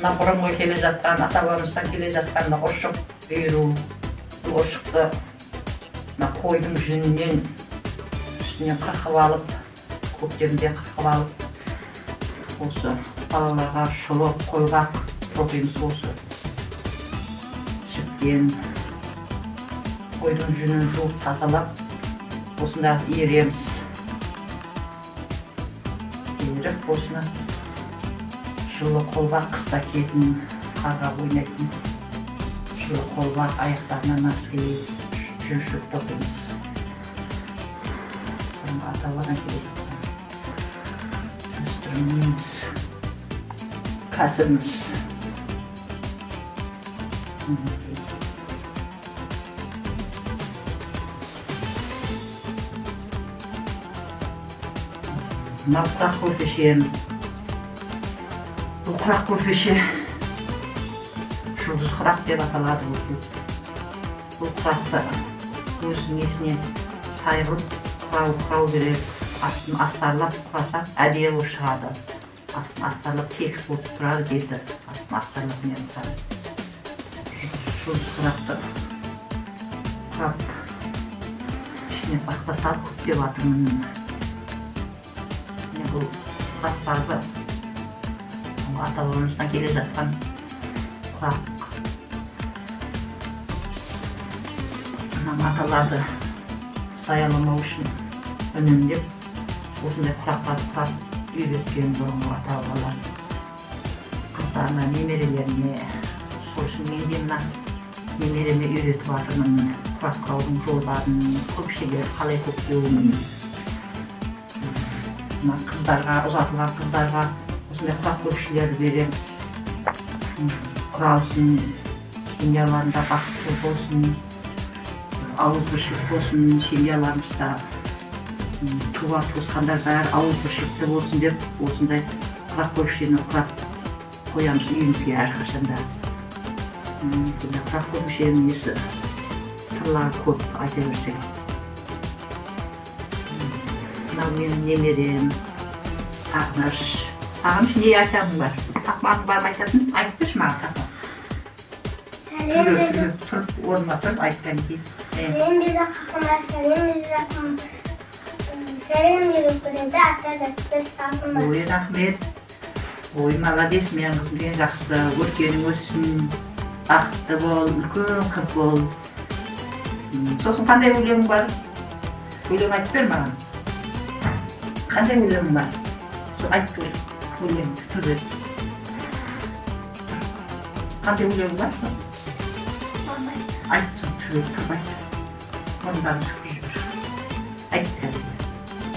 Мына бұрынғы келе жатқан, ата-бабамыздан келе жатқан ұршық үйіру. Бұл ұршықты қойдың жүнінен үстінен қырқып алып, көктемде қырқып алып, осы балаларға шұлық, қолғақ тоқимыз. Осы жіптен қойдың жүнін жуып тазалап, осында иіреміз. Иіріп, осыны жылы қолғақ, қыста киетін, қарға ойнайтын жылы қолғақ, аяқтарына носки, жүншік тоқимыз. Соны ата-бабадан келе жатқан дәстүріміз, кәсібіміз. Мына құрақ көрпеше, бұл құрақ көрпеше жұлдыз құрақ деп аталады. Бұл құрақты өзінің несіне сайғылып, құрау керек, астын астарлап құраса әдейі болып шығады. Астын астарлап тегіс болып тұрады дейді. Астын астарлап не мысалы. Жұлдыз құрақты құрап, ішіне бақта салып көптеп атырмын. Бұл құрақтарды ата-бабамыздан келе жатқан құрақ. Маталарды саяламау үшін үнемдеп, осындай құрақтарды құрап үйреткен бұрынғы ата-бабалар. Қыздарына, немерелеріне, сол үшін мен де мына немереме үйретіп жатырмын. Құрақ құраудың жолдарын, көкшелер қалай көктеуін. Қыздарға, ұзатылған қыздарға осындай құрақ көкшелерді береміз. Құралсын, семьяларында бақытты болсын, ауызбіршілік болсын, семьяларымызда туысқандар бәрі ауызбіршілікті болсын деп, осындай құрақ көкшені құрап қоямыз үйімізге әрқашанда. Құрақ көкшенің несі сырлары көп айта берсек. Мынау менің немерем, Сағыныш. Сағыныш, не айтамын бар? Тақмағың бар ма айтатын? Айтып берші маған тақма. Тұрып, орныма тұрып, айтқан кейін. Сәлем берді қақыма, сәлем берді жақым. Сәлем берді көреді, ата дәстүр сағым бар. Ой, рахмет. Ой, маладес, менің қызым ең жақсы. Өркенің өссін, бақытты бол, үлкен қыз бол. Сосын қандай өлеңің бар? Өлең айтып бер маған. Қандай өлеңің бар? Айтып бер, өлеңді түрде. Қандай өлеңің бар? Айт, түрде тұрып айт. Оның бәрін шықпай жүр. Айт кәді.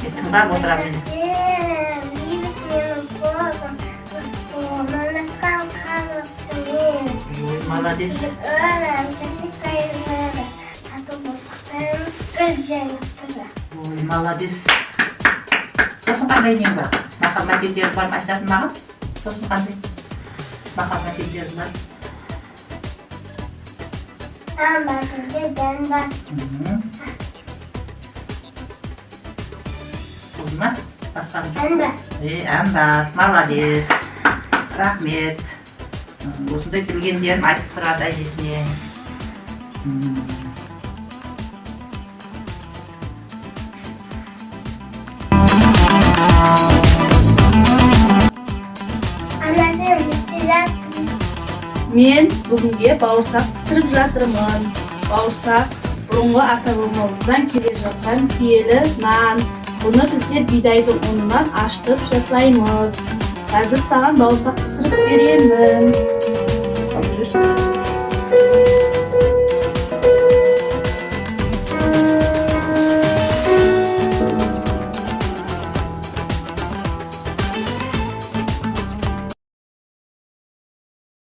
Мен тыңдап отырамын. Бейбіт менің қозым, ұстымын атқан қарғыстымен. Ой, маладес. Өрім, тірлік қайырмады, тату болсақтарымыз гүл жайықтырды. Ой, маладес. Сосын қандай нең бар? Мақал мәтелдері бар ма айтатын маған? Сосын қандай мақал мәтелдері бар? Ән бар, жерде дән бар. Болды ма? Басқаны жоқ? Ән бар. Ән бар, маладес. Рахмет. Осындай білгендерін айтып тұрады әжесіне. Мен бүгінге бауырсақ пісіріп жатырмын. Бауырсақ бұрынғы ата-бабамыздан келе жатқан киелі нан. Бұны біздер бидайдың ұнынан ашытып жасаймыз. Қазір саған бауырсақ пісіріп беремін.